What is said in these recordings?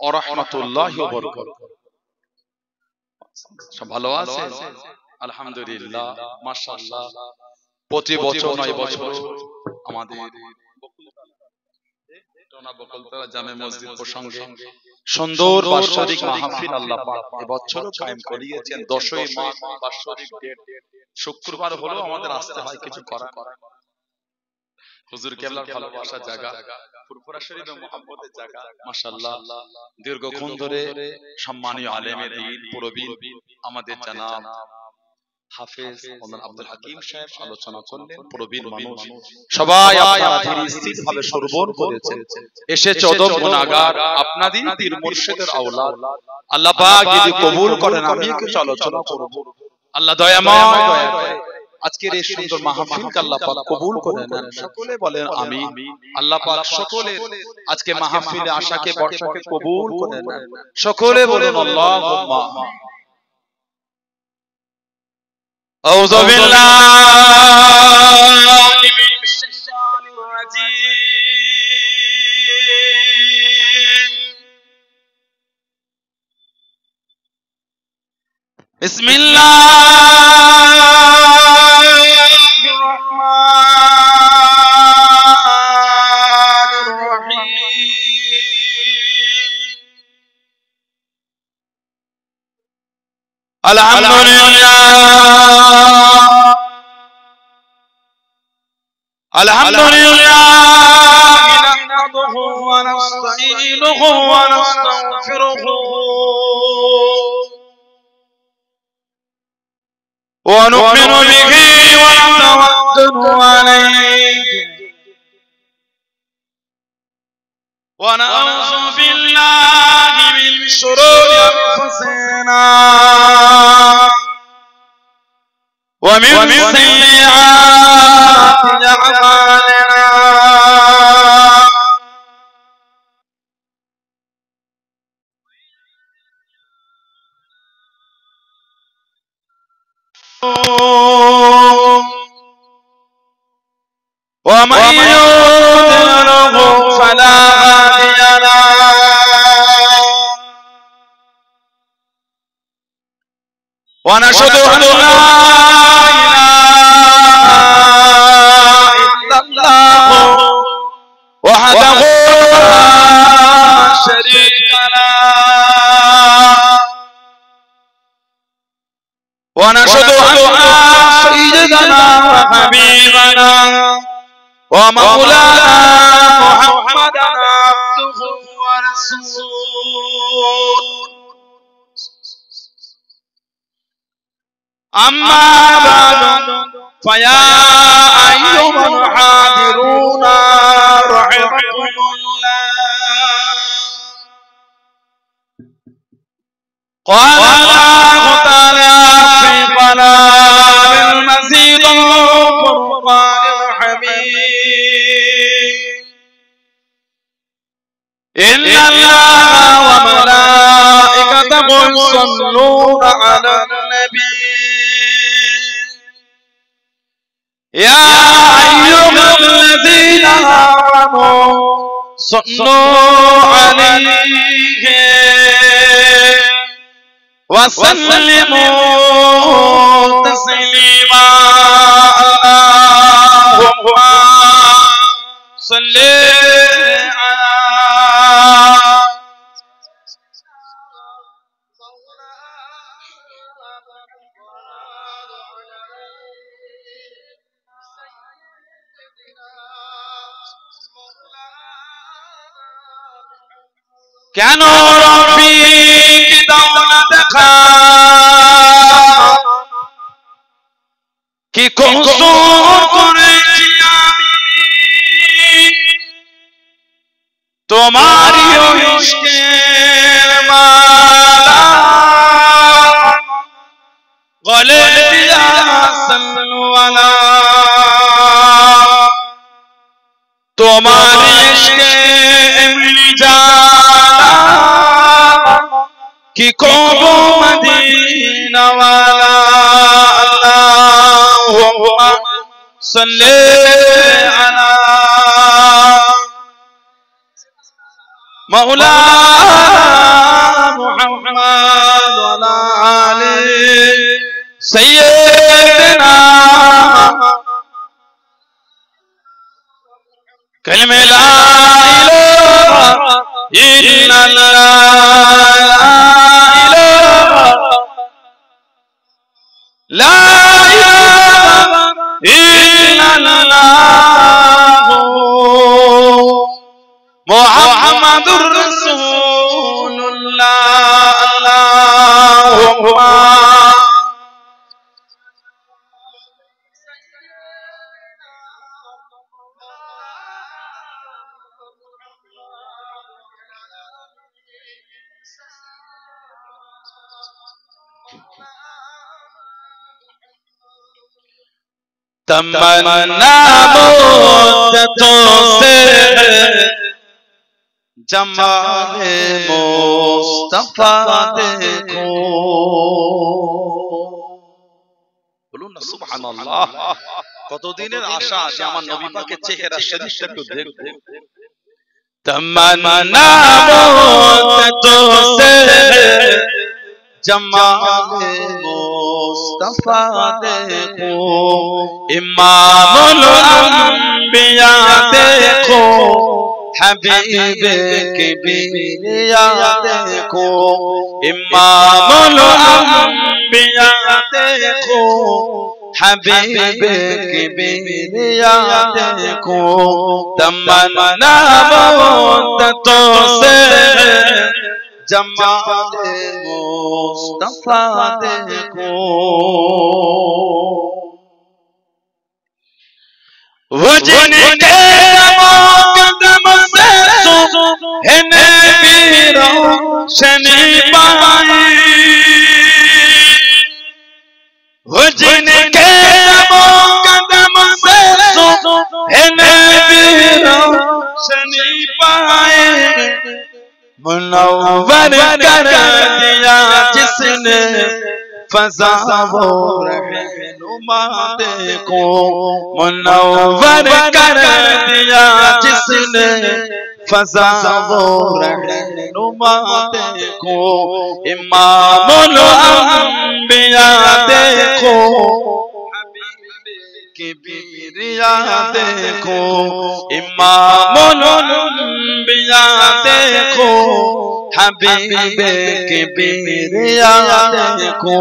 ওয়া রাহমাতুল্লাহি ওয়া বারাকাতুহু। সব ভালো আছে? আলহামদুলিল্লাহ, মাশাআল্লাহ। প্রতি বছর 9 বছর আমাদের বকুলতলা জামে মসজিদ প্রসঙ্গে সুন্দর বাৎসরিক মাহফিল আল্লাহ পাক এবছরও কায়েম করিয়েছেন। 10ই মার্চ বাৎসরিক ডেট, শুক্রবার হলেও আমাদের আসতে হয়, কিছু করার। হুজুর কেবলার ভালোবাসার জায়গা, ফুরফুরা শরীফের মুহাব্বতের জায়গা। মাশাআল্লাহ, দীর্ঘক্ষণ ধরে সম্মানীয় আলেমের দিন প্রবীণ আমাদের জানাব হাফেজ মাওলানা আব্দুল হাকিম সাহেব আলোচনা করলেন। প্রবীণ মানুষ, সবাই আপনারা ধীরে স্থির ভাবে শ্রবণ করেছেন। এসেছে অদম গুনাহগার, আপনাদের পীর মুর্শিদের আওলাদ। আল্লাহ পাক যদি কবুল করেন আমি কিছু আলোচনা করব। আল্লাহ দয়াময় দয়া করে আজকের এই সুন্দর মাহফিলকে আল্লাহ পাক কবুল করে নেন। সকলে বলেন আমিন। আল্লাহ পাক সকলের আজকে মাহফিলে আশাকে বর্ষাকে কবুল করে নেন। সকলে বলেন আল্লাহুম্মা আমিন। আউযু বিল্লাহি মিনাশ শাইতানির রাজীম। বিসমিল্লাহির রহমানির রহিম। আলহামদুলিল্লাহ নাহমাদুহু ওয়া নাস্তাঈনুহু ওয়া নাস্তাগফিরুহু ওয়া নু'মিনু বিহি ওয়া নাতাওয়াক্কালু আলাইহি ওয়া নাউযু বিল্লাহি মিন শুরুরি আনফুসিনা ওয়া মিন সাইয়্যাতি আ'মালিনা। ومن يضلله فلا هادي له ونشهد أن لا إله إلا الله وحده لا شريك له ونشهد أن سيدنا وحبيبنا ومولانا محمدا عبده ورسوله. أما بعد فيا أيها الحاضرون رحمكم الله. قال الله تعالى في كلام المزيد والفرقان الحميد. إن الله وملائكته يصلون على النبي يا أيها الذين آمنوا صلوا عليه وسلموا تسليما. اللهم صل على কেন রফিক দাও না দেখা কি কসুর করেছি আমি তোমারই ইশকের মালা গলে দিয়া সাল্লু আলা তোমার ইশকে এমনি জানা কি কব মদিনা ওয়ালা। আল্লাহুম্মা সাল্লি আলা মাওলানা सैयदना कलमे ला इलाहा इल्लल्लाह ला इलाहा इल्लल्लाह मुहम्मदुर रसूलुल्लाह अल्लाहुम्मा तमन्ना मुद्दतों से जमाले मुस्तफा देखो বলুন না সুবহানাল্লাহ কতদিনের আশা যে আমার নবী পাকের চেহারা শরীফটা একটু দেখব तमन्ना मुद्दतों से जमाले मुस्तफा देखो इमामुल अंबिया देखो हबीबे किबरिया देखो इमामुल अंबिया देखो हबीबे किबरिया देखो तमन्ना मुद्दतों से जमाले मुस्तफा देखो वो जिनके कदम से सुबह भी रोशनी पाई वो जिनके कदम से सुबह भी रोशनी पाई मुनव्वर कर दिया जिसने फज़ा वो रहनुमा देखो मुनव्वर कर दिया जिसने फज़ा वो रहनुमा देखो इमामुल अंबिया देखो किबरिया देखो इमामुल अंबिया देखो हबीबे किबरिया देखो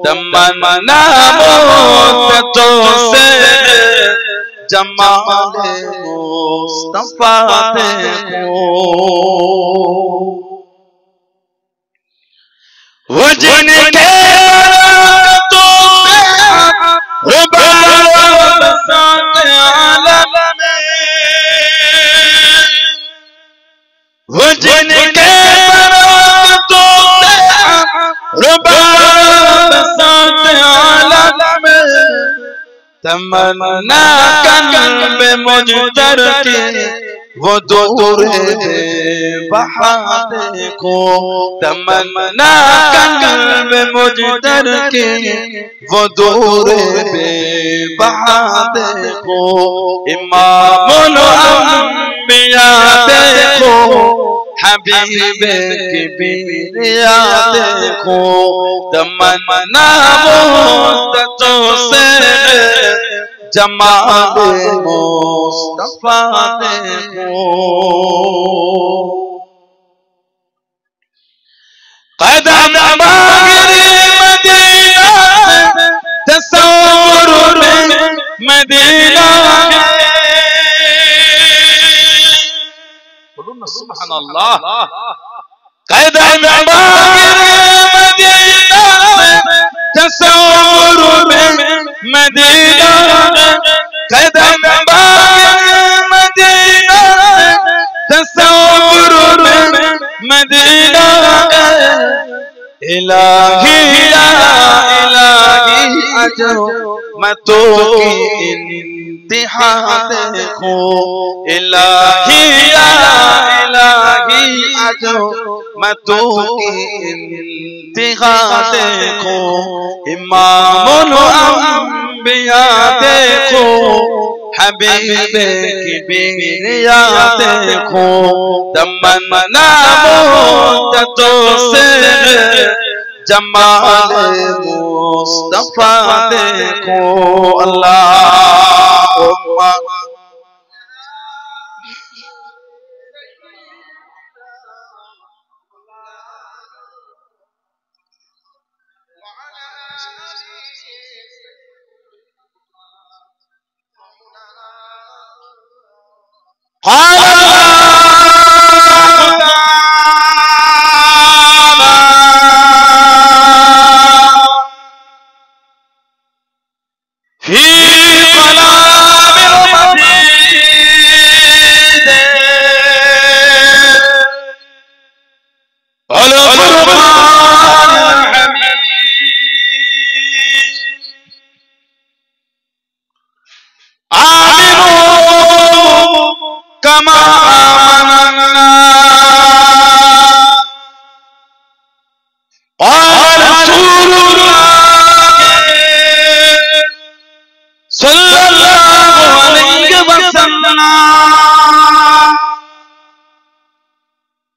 तमन्ना मुद्दतों से जमाले मुस्तफा देखो वो जिनके वो जिनके तमन्ना कल्ब मुजतर की वो दूर बहा देखो तमन्ना कल्ब मुजतर की वो दूर बहा देखो इमामुल अंबिया देखो हबीबे किबरिया देखो तमन्ना मुद्दतों से जमाले मुस्तफा देखो कदम बागरी मदीना तस्वुर में मदीना बोलूं ना सुभानअल्लाह कदम बागरी मदीना तस्वुर में मदीना कदम बागरी मदीना तस्वुर में मदीना इलाही या इलाही अज़मतों की इंतहा देखो इलाही या इलाही अज़मतों की इंतहा देखो इमामुल अंबिया देखो हबीबे किबरिया देखो तमन्ना मुद्दतों से जमाले मुस्तफा देखो अल्लाहुम्मा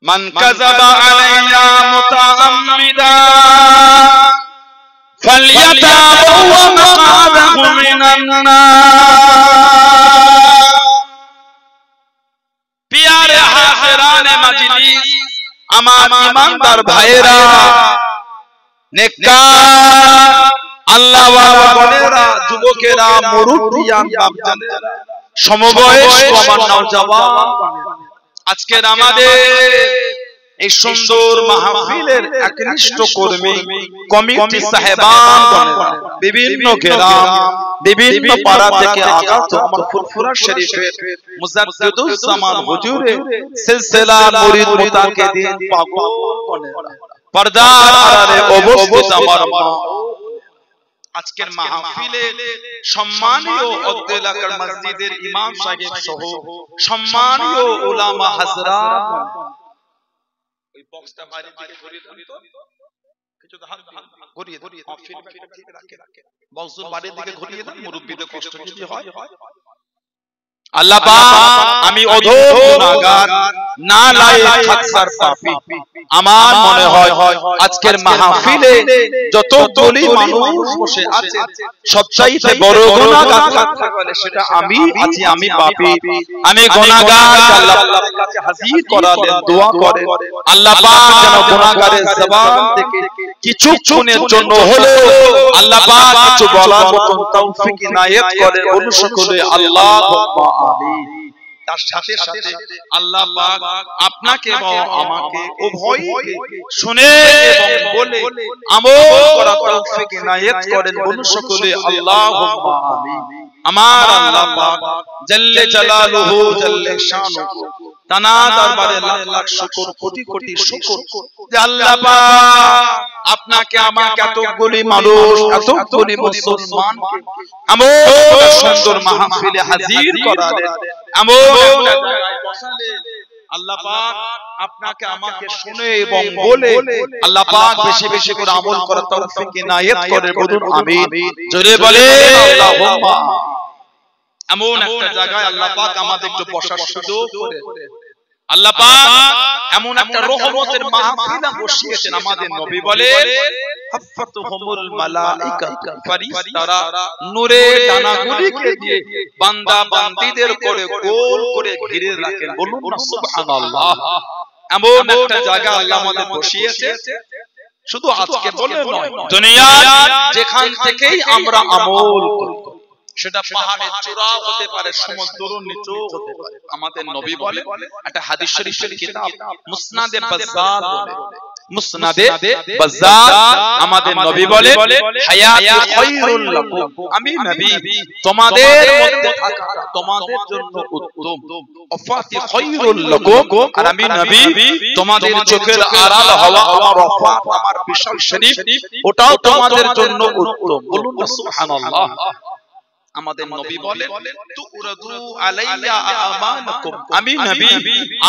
मन कज़ब अलैया मुतअम्मिदा फल्यतबव्वा मक़अदहु मिनन नार। प्यारे हाज़िराने मजलिस, আমার ঈমানদার ভাইয়েরা, নেককার আল্লাহ ওয়ালা বোনেরা, যুবকেরা, মুরব্বিয়ান, বাপজানেরা, সমবয়স আমার নওজওয়ান, আজকের আমাদের এই সুন্দর মাহফিলের একনিষ্ঠ কর্মী কমিটি সাহেবান, বিভিন্ন গ্রাম বিভিন্ন পাড়া থেকে আগত আমার ফুরফুরা শরীফের মুজাদ্দিদুস জামান হুজুরের সিলসিলা মুরিদ মুতাকিদিন পাগল পর্দার আড়ালে অবস্থিত আমার মা, আজকের মাহফিলে সম্মানীয় অত্র এলাকার মসজিদের ইমাম সাহেব সহ সম্মানীয় উলামা হযরত, ওই বক্সটা বাইরে দিকে ঘুরিয়ে দেন তো, কিছু হাত ঘুরিয়ে ঘুরিয়ে রাখে বক্সের বাইরে দিকে ঘুরিয়ে দেন, মুরব্বিদের কষ্ট যদি হয়। আল্লাহ পাক, আমি অধম গুনাহগার, নালায়েক, খাকসার, পাপী। আমার মনে হয় আজকের মাহফিলে যতগুলি মানুষ বসে আছে সবচাইতে বড় গুনাহগার থাকতে পারে সেটা আমি আছি, আমি পাপী, আমি গুনাহগার। আল্লাহর কাছে হাজির করালেন, দোয়া করেন আল্লাহ পাক যেন গুনাহগারের জবান থেকে কিছুক্ষণের জন্য হলেও আল্লাহ পাক কিছু বলার মতন তৌফিক ইনায়েত করেন। বলুন সকলে আল্লাহুম্মা আমিন। তার সাথে সাথে আল্লাহ পাক আপনাকে এবং আমাকে উভয়কে শুনে এবং বলে আমল করার তৌফিক ইনায়েত করেন। বলুন সকলে আল্লাহুম্মা আমিন। আমার আল্লাহ পাক জাল্লে জালালুহু জাল্লে শানুহু, তানা দরবারে লাখ লাখ শুকর, কোটি কোটি শুকর যে আল্লাহ পাক আপনাকে আমাকে এতগুলি মানুষ, এতগুলি মুসলমানকে এমন সুন্দর মাহফিলে হাজির করালেন, এমন একটা জায়গায় বসালেন। আল্লাহ পাক আপনাকে আমাকে শুনে এবং বলে আল্লাহ পাক বেশি বেশি করে আমল করার তৌফিক ইনায়েত করেন। বলুন আমিন। জোরে বলে আল্লাহুম্মা। এমন একটা জায়গায় আল্লাহ পাক আমাদের একটু বসার সুযোগ করে, আল্লাহ পাক এমন একটা রহমতের মাহফিল বসিয়েছেন। আমাদের নবী বলেন হাফাতুহুমুল মালাইকা, ফেরেশতারা নূরের ডানাগুলিকে দিয়ে বান্দা বান্দীদের করে গোল করে ঘিরে রাখেন। বলুন না সুবহানাল্লাহ। এমন একটা জায়গা আল্লাহ আমাদের বসিয়েছে, শুধু আজকে বলে নয়, দুনিয়ার যেখান থেকেই আমরা আমল করি, সেটা পাহাড়ের চূড়া হতে পারে, সমুদ্রের নিচেও হতে পারে। আমাদের নবী বলে, একটা হাদিস শরীফের কিতাব মুসনাদে বাজ্জার বলে, মুসনাদে বাজ্জার আমাদের নবী বলে হায়াতু খায়রুল লাকুম, আমি নবী তোমাদের মধ্যে থাকা তোমাদের জন্য উত্তম, ওয়াফাতি খায়রুল লাকুম, আর আমি নবী তোমাদের চোখের আড়াল হওয়া আমার ওয়াফাত, আমার বিশাল শরীফ, ওটাও তোমাদের জন্য উত্তম। বলুন সুবহানাল্লাহ। আমাদের নবী বলেন তুরাদু আলাইয়া আমানাকুম, আমি নবী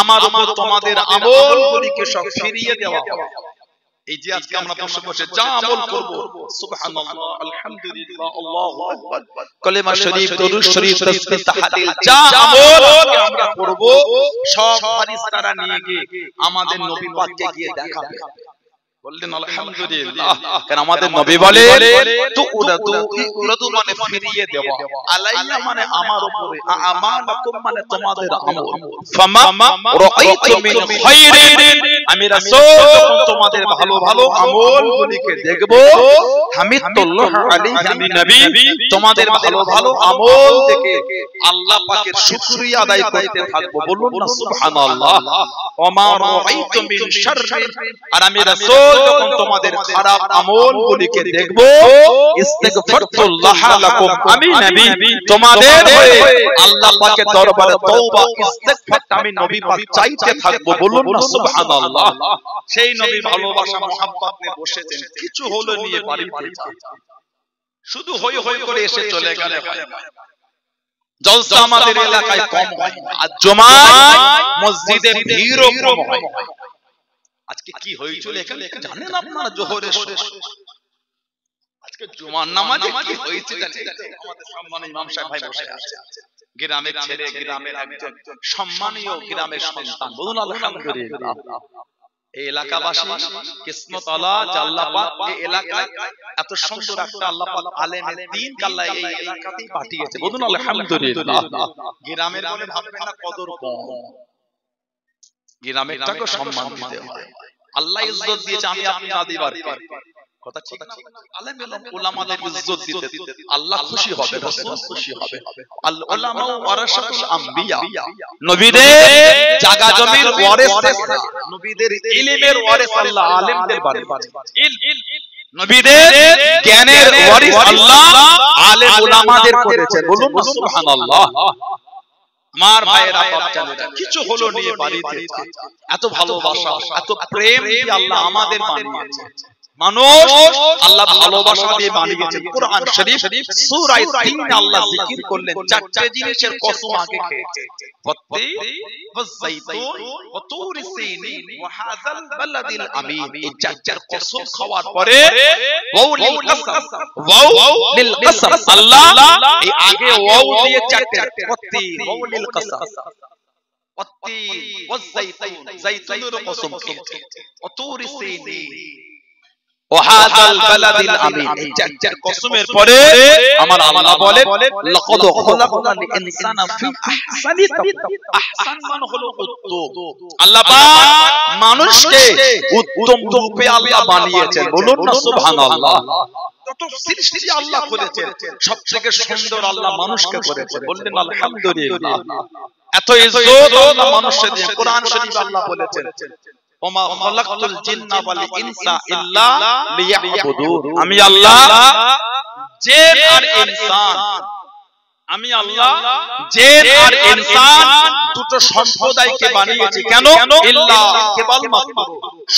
আমার উপর তোমাদের আমলগুলিকে সব ফিরিয়ে দেওয়া হবে। এই যে আজকে আমরা বসে বসে যা আমল করব, সুবহানাল্লাহ, আলহামদুলিল্লাহ, আল্লাহু আকবার, কলেমা শরীফ, দরুদ শরীফ, তাসবিহ, তাহলিল, যা আমল আমরা করব সব ফেরেশতারা নিয়ে গিয়ে আমাদের নবী পাককে গিয়ে দেখাবে। বললেন আলহামদুলিল্লাহ। কারণ আমাদের নবী বলে তুরাদু মানে ফিরিয়ে দেওয়া, আলাইয়া মানে আমার উপরে, আমালাকুম মানে তোমাদের আমল, ফামা রাআইতু মিন খায়রিন, আমি রাসূল যখন তোমাদের ভালো ভালো আমলগুলিকে দেখব, হামিদুল্লাহ আলাইহি, আমি নবী তোমাদের ভালো ভালো আমল দেখে আল্লাহ পাকের শুকরিয়া আদায় করতে থাকব। বলুন না সুবহানাল্লাহ। ওমা রাআইতু মিন শাররিন, আর আমি রাসূল যখন তোমাদের খারাপ আমলগুলিকে দেখব, ইস্তিগফারতুল্লাহ লাকুম, আমি নবী তোমাদের হয়ে আল্লাহ পাকের দরবারে তওবা ইস্তিগফার আমি নবী পাক চাইতে থাকব। বলুন না সুবহানাল্লাহ। সেই নবীর ভালোবাসা মুহাব্বত নিয়ে বসেছেন, কিছু হলো নিয়ে বাড়িতে যান, শুধু হই হই করে এসে চলে গেলে হয়। জলসা আমাদের এলাকায় কম হয়, আর জুমায় মসজিদে ভিড়ও কম হয়। আজকে কি হয়েছিল এখানে জানেন আপনারা? জোহরের শেষ, আজকে জুমার নামাজে কি হয়েছে জানেন? আমাদের সম্মানিত ইমাম সাহেব ভাই বসে আছে, গ্রামের ছেলে, গ্রামের একজন সম্মানীয় গ্রামের সন্তান। বলুন আলহামদুলিল্লাহ। এই এলাকাবাসী কিসমত আল্লাহ, আল্লাহ পাক এই এলাকায় এত সুন্দর একটা আল্লাহ পাক আলেমের দ্বীন আল্লাহ এই এলাকাতেই পাঠিয়েছে। বলুন আলহামদুলিল্লাহ। গ্রামের বলে ভাববেন না কদর কম, গ্রামেরটাকে সম্মান দিতে হয়। আল্লাহ ইজ্জত দিয়েছে, আমি আপনি না দিবার কথা ঠিক না? আলেম উলামাদের ইজ্জত দিতে আল্লাহ খুশি হবে, রাসূল খুশি হবে। আল উলামা ওয়ারাসাতুল আম্বিয়া, নবীদের জায়গা জমির ওয়ারিস, নবীদের ইলমের ওয়ারিস আল্লাহ আলেমদের বানায়। নবীদের জ্ঞানের ওয়ারিস আল্লাহ আলেম উলামাদের করেছেন। বলুন না সুবহানাল্লাহ। মার ভাইয়েরা বাচ্চাদের কিছু হলো নিয়ে বাড়িতে, এত ভালোবাসা, এত প্রেম দিয়ে আল্লাহ আমাদের বানিয়েছে। মানুষ আল্লাহ ভালোবাসা দিয়ে বানিয়েছেন। কুরআন শরীফ সূরা ৩ আল্লাহ জিকির করলেন, চারটি জিনিসের কসম আগে খেয়েছে, ওয়াত্তি ওয়াযাইতুন ওয়া তুরি সিনিন ওয়া হাযাল বালাদিল আমিন। এই চারটি কসম খাওয়ার পরে ওয়াও লিল কসম, ওয়াও লিল কসম, আল্লাহ এই আগে ওয়াও দিয়ে চারটি, ওয়াত্তি ওয়াও লিল কসম, ওয়াত্তি ওয়াযাইতুন, যাইতুনের কসম খেয়েছে, ওয়া তুরি সিনিন ওয়াহাযাল বালাদিল আমিন। এই চারটি কসমের পরে আমার আল্লাহ বলেন, লাকাদ খালাকনাল ইনসানা ফি আহসানি তাকওয়িম। আহসান মানে হলো উত্তম। আল্লাহ পাক মানুষকে উত্তম রূপে আল্লাহ বানিয়েছেন। বলুন না সুবহানাল্লাহ। যত সৃষ্টি আল্লাহ করেছেন, সবথেকে সুন্দর আল্লাহ মানুষকে করেছেন। বললেন আলহামদুলিল্লাহ। এত ইজ্জত আল্লাহ মানুষকে দিয়ে। কোরআন শরীফ আল্লাহ বলেছেন, ওমা খালাকতুল জিন্না ওয়াল ইনসা ইল্লা লিয়াবুদুন, আমি আল্লাহ জিন আর ইনসান, আমি আল্লাহ জিন আর ইনসান দুটো সম্প্রদায়কে বানিয়েছি। কেন? ইল্লা, কেবলমাত্র,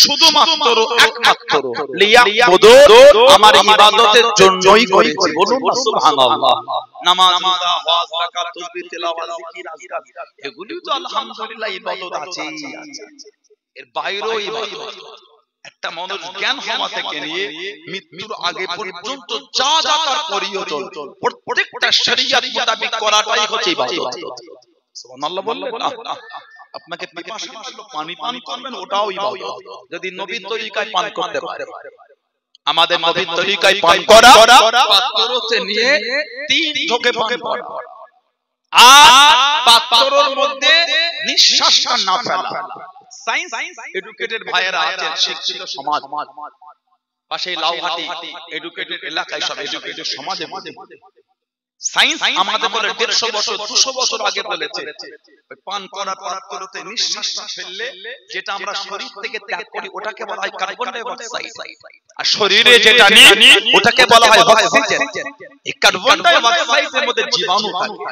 শুধুমাত্র, একমাত্র, লিয়াবুদুন, আমার ইবাদতের জন্যই করেছি। বলুন না সুবহানাল্লাহ। নামাজ, রোজা, হজ, যাকাত, তাসবিহ, তিলাওয়াত, জিকির, আজকার, এগুলি তো আলহামদুলিল্লাহ ইবাদত আছে। এর বাইরেও ইবাদত। একটা মানুষ জ্ঞান হওয়া থেকে নিয়ে মৃত্যুর আগে পর্যন্ত যা যা তার প্রয়োজন, প্রত্যেকটা শরীয়ত মোতাবেক করাটাই হচ্ছে ইবাদত। সুবহানাল্লাহ বললেন না? আপনাকে পিপাসা লাগলো, পানি পান করবেন, ওটাও ইবাদত, যদি নবীর তরিকায় পান করতে পারে। আমাদের নবীর তরিকায় পান করা, পাত্রতে নিয়ে 3 ঢোকে পান করা, আর পাত্রের মধ্যে নিঃশ্বাসটা না ফেলা। সায়েন্স এডুকেটেড ভাইয়েরা আছেন, শিক্ষিত সমাজ, পাশে লাউহাটি এডুকেটেড এলাকায়, সব এডুকেটেড সমাজে সায়েন্স আমাদের বলে 150 বছর 200 বছর আগে বলেছে, পান করার পাত্রতে নিঃশ্বাসটা ফেললে যেটা আমরা শরীর থেকে ত্যাগ করি ওটাকে বলা হয় কার্বন ডাই অক্সাইড, আর শরীরে যেটা নিই ওটাকে বলা হয় অক্সিজেন। এই কার্বন ডাই অক্সাইডের মধ্যে জীবাণু থাকে।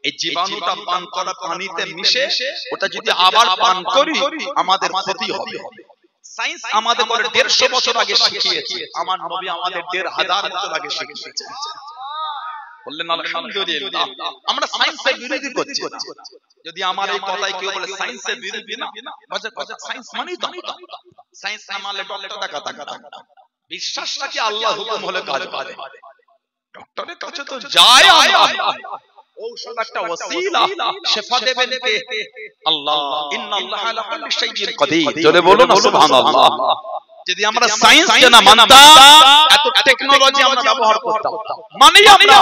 এই জীবাণুটা পান করা পানিতে মিশে ওটা যদি আবার পান করি আমাদের ক্ষতি হবে। সায়েন্স আমাদের বলে 150 বছর আগে শিখিয়েছে, আমার নবী আমাদের 1500 বছর আগে শিখিয়েছে। বললেন আলহামদুলিল্লাহ। আমরা সায়েন্সের বিরোধী করছি। যদি আমার এই কথাই কেউ বলে সায়েন্সের বিরোধী না, বাজে কথা। সায়েন্স মানেই তো সায়েন্স না মানলে ডক্টর টাকা বিশ্বাসটা কি আল্লাহ হুকুম হলে কাজ করে। ডক্টরের কাছে তো যায় আমরা, ঔষধ একটা ওসিলা, শিফা দেবেন কে? আল্লাহ। ইন্নাল্লাহা আলা কুল্লি শাইইন কাদির। জোরে বলুন সুবহানাল্লাহ। যদি আমরা সায়েন্সকে না মানতাম, এত টেকনোলজি আমরা ব্যবহার করতাম, মানে আমরা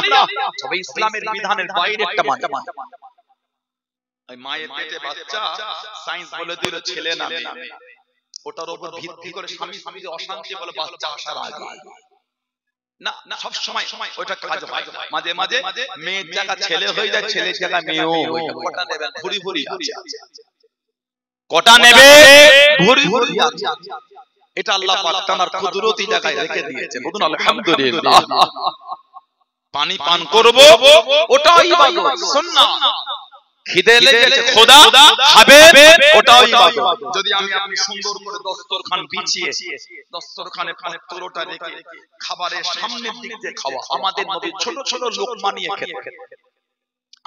তবে ইসলামের বিধানের বাইরে একটা মানতাম। ওই মায়ের পেটে বাচ্চা সায়েন্স বলে দিল ছেলে না মেয়ে, ওটার উপর ভিত্তি করে স্বামী স্ত্রীর অশান্তি বলে বাচ্চা আসার আগে না, সব সময় ওটা কাজ হয়। মাঝে মাঝে মেয়ের জায়গা ছেলে হয়ে যায়, ছেলের জায়গা মেয়েও হয়ে যায়। কটা নেবেন? ভুরি ভুরি আছে। কটা নেবে? ভুরি ভুরি আছে। এটা আল্লাহ পাক তার কুদরতি জায়গায় রেখে দিয়েছে। বলুন আলহামদুলিল্লাহ। পানি পান করব, ওটাও ইবাদত, সুন্নাহ। খিদে লেগেছে, খোদা খাবে, ওটাও ইবাদত। যদি আমি সুন্দর করে দস্তরখান বিছিয়ে দস্তরখানে পাত্রটা রেখে খাবারের সামনের দিক দিয়ে খাওয়া, আমাদের নবী ছোট ছোট লোকমা নিয়ে খেতেন।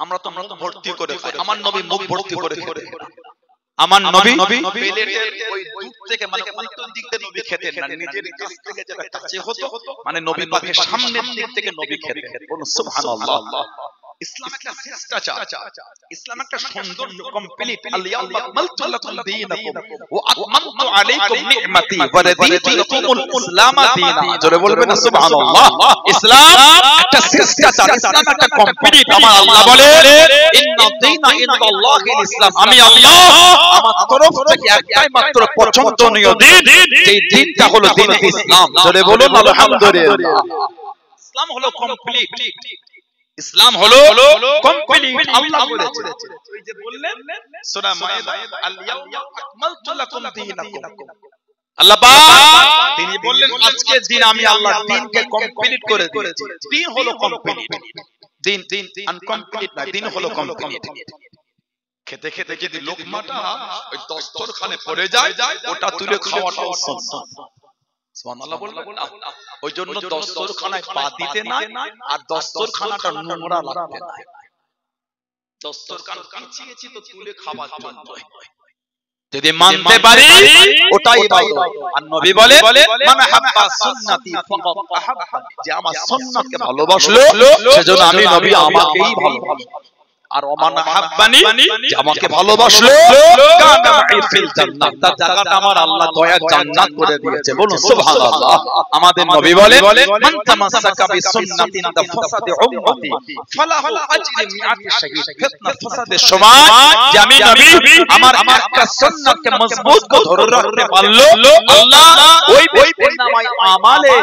আমরা তো মুখ ভর্তি করে খাই, আমার নবী মুখ ভর্তি করে খেতেন। আমার নবী প্লেটের ওই দুধ থেকে মানে উল্টো দিক থেকে নবী খেতেন না, নিজের কাছ থেকে যেটা কাছে হতো মানে নবী পাকের সামনের দিক থেকে নবী খেতেন। বলুন সুবহানাল্লাহ। ইসলাম একটা শিষ্টাচার, ইসলাম একটা সৌন্দর্য, কমপ্লিট। আল-ইয়াউমা আকমালতু লাকুম দীনাকুম ওয়া আতমামতু আলাইকুম নি'মাতি ওয়া রাদিতু লাকুমুল ইসলামা দীনা। জোরে বলবেন সুবহানাল্লাহ। ইসলাম একটা শিষ্টাচার, ইসলাম একটা কমপ্লিট। আমার আল্লাহ বলে ইন্না দীনা ইনদাল্লাহিল ইসলাম, আমি আল্লাহ আমার তরফ থেকে একটাই মাত্র পছন্দনীয় দিন, যেই দিনটা হলো দিন ইসলাম। জোরে বলুন আলহামদুলিল্লাহ। ইসলাম হলো কমপ্লিট, ইসলাম হলো কমপ্লিট। আল্লাহ বলেছে, ওই যে বললেন সূরা মায়েদা, আল-ইয়াউমা আকমালতু লাকুম দীনাকুম। আল্লাহ পাক তিনি বললেন আজকের দিন আমি আল্লাহ দিনকে কমপ্লিট করে দিয়েছি। দিন হলো কমপ্লিট, দিন আনকমপ্লিট না, দিন হলো কমপ্লিট। খেতে খেতে যদি লোকমাটা ওই দস্তরখানে পড়ে যায়, ওটা তুলে খাওয়াটাও সুন্নাহ। সুবহানাল্লাহ বলবেন। ওই জন্য দস্তরখানায় পা দিতে নাই, আর দস্তরখানাটা নোংরা লাগতে নাই। দস্তরখান কাঁচিয়েছি তো তুলে খাবার জন্য, যদি মানতে পারি ওটাই ইবাদত। আর নবী বলে মান হাব্বা সুন্নতি ফাকাদ আহাব্বানি, যে আমার সুন্নাতকে ভালোবাসলো সেজন্য আমি নবী আমাকেই ভালোবাসি। আর ওমান হাব্বানি, যে আমাকে ভালোবাসলো কানা মাই ফিল জান্নাত, তার জায়গাটা আমার আল্লাহ দয়ার জান্নাত করে দিয়েছে। বলুন সুবহানাল্লাহ। আমাদের নবী বলে মান তামাসসাকা বিসুন্নাতিন তাফসাদি উম্মতি ফালাহু আজরি মিআতি শাহীদ। ফিতনা ফাসাদের সময় যে আমি নবী আমার একটা সুন্নাতকে মজবুত করে ধরে রাখতে পারলো, আল্লাহ ওই ব্যক্তির নামায় আমালে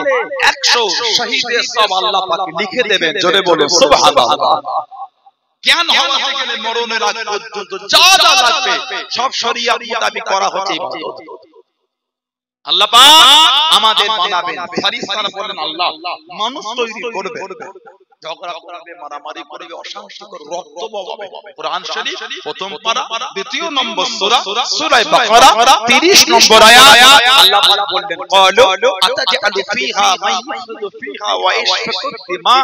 100 শহীদের সওয়াব আল্লাহ পাক লিখে দেবেন। জোরে বলুন সুবহানাল্লাহ। জ্ঞান হওয়াতে গেলে মরণের আগ পর্যন্ত যা যা লাগবে সব শরিয়াত মোতাবেক করা হচ্ছে ইবাদত। আল্লাহ পাক আমাদের বানাবেন। ফারিস্তারা বলেন আল্লাহ মানুষ তৈরি করবে, ঝগড়া করবে, মারামারি করবে, অশান্তি করবে, রক্ত বহাবে। কোরআন শরীফ প্রথম পারা দ্বিতীয় নম্বর সূরা সূরা বাকারা 30 নম্বর আয়াত আল্লাহ পাক বলেন ক্বালু আতাজআলু ফিহা মান ইফসিদু ফিহা ওয়া ইয়াসফিকু দিমা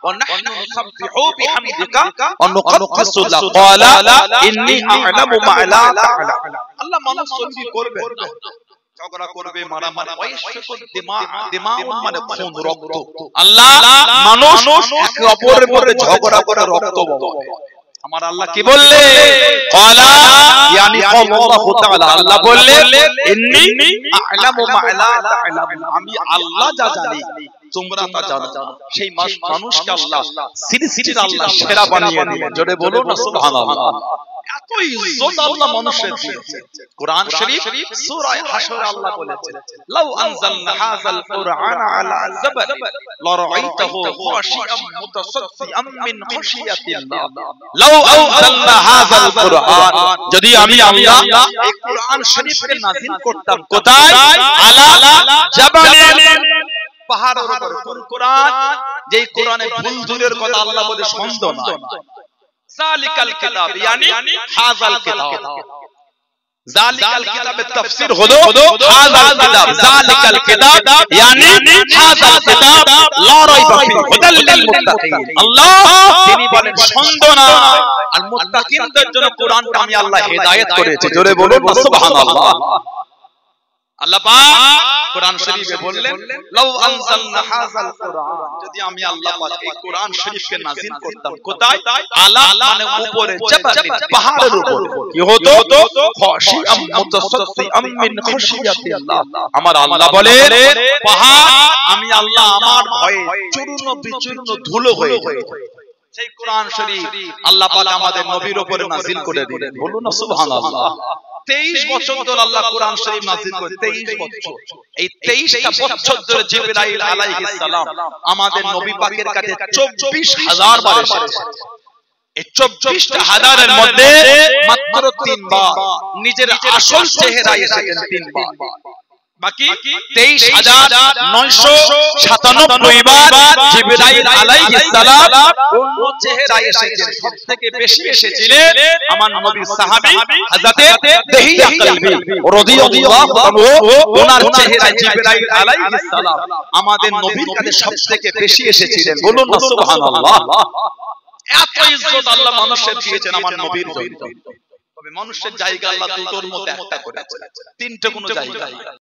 ওয়া নাহনু নুসাব্বিহু বিহামদিকা ওয়া নুকদ্দিসু লাক ক্বালা ইন্নী আ'লামু মা লা তা'লামুন। আল্লাহ মানুষ তৈরি করবে, ঝগড়া করবে, মারামারি, মানে খুন রক্ত। আল্লাহ মানুষ একে অপরের মধ্যে ঝগড়া করে রক্ত বহাবে। আমার আল্লাহ কি বললে? ক্বালা ইয়ানি আল্লাহু তাআলা, আল্লাহ বললেন ইন্নী আ'লামু মা লা তা'লামুন, আমি আল্লাহ যা জানি তোমরা তা জানো। সেই মানুষকে আল্লাহ সিলসিলার আল্লাহ সেরা বানিয়ে দিলেন। জোরে বলুন না সুবহানাল্লাহ। এত ইজ্জত আল্লাহ মানুষের দিয়েছে। কোরআন শরীফ সূরা হাশরে আল্লাহ বলেছেন লাউ আনজালনা হাযাল কুরআনা আলা জাবাল লারাআইতাহু খাশিআম মুতাসাদ্দিআম মিন খাশিয়াতিল্লাহ। লাউ আনজালনা হাযাল কুরআন, যদি আমি আল্লাহ এই কোরআন শরীফকে নাযিল করতাম কোথায়? আলা জাবালিন, পাহাড়ের উপর। কোন কোরআন? যেই কোরআনে ভুল দূরের কথা আল্লাহ বলে সন্দেহ নাই। জালিকাল কিতাব ইয়ানি হাযাল কিতাব, জালিকাল কিতাবের তাফসীর হলো হাযাল কিতাব। জালিকাল কিতাব ইয়ানি হাযাল কিতাব লা রাইবা ফিহি হুদাল লিল মুত্তাকিন। আল্লাহ তিনি বলেন সন্দেহ না, আর মুত্তাকিনদের জন্য কোরআনটা আমি আল্লাহ হেদায়েত করেছি। জোরে বলুন সুবহানাল্লাহ। আল্লাহ পাক কোরআন শরীফে বললেন লাউ আনজালনা হাযাল কোরআন, যদি আমি আল্লাহ পাক এই কোরআন শরীফকে নাযিল করতাম কোথায়, আলা মানে উপরে, জাবালিন পাহাড়ের উপর, কি হতো, খাশিয়াম মুতাসাদ্দিআম মিন খাশিয়াতিল্লাহ। আমার আল্লাহ বলেন পাহাড় আমি আল্লাহ আমার ভয়ে চূর্ণ বিচূর্ণ ধুলো হয়ে যায়। সেই কোরআন শরীফ আল্লাহ পাক আমাদের নবীর উপরে নাযিল করে দিলেন, বলুন না সুবহানাল্লাহ। 23 বছর ধরে আল্লাহ কোরআন শরীফ নাযিল করে, 23 বছর। এই 23টা বছর ধরে জিবরাইল আলাইহিস সালাম আমাদের নবী পাকের কাছে 24,000 বার এসেছে। এই 24,000 এর মধ্যে মাত্র 3 বার নিজের আসল চেহারায় এসেছেন, 3 বার। বাকি 23,997 বার জিবরাইল আলাইহিস সালাম অন্য চেহারায় এসেছেন। সবথেকে বেশি এসেছিলেন আমার নবীর সাহাবী হযরতে দহিয়া কালবি রাদিয়াল্লাহু আনহু, ওনার চেহারায় জিবরাইল আলাইহিস সালাম আমাদের নবীর কাছে সবথেকে বেশি এসেছিলেন, বলুন না সুবহানাল্লাহ। এত ইজ্জত আল্লাহ মানুষের দিয়েছেন আমার নবীর জন্য। তবে মানুষের জায়গা আল্লাহ দুটোর মধ্যে একটা করেছেন, তিনটে কোনো জায়গা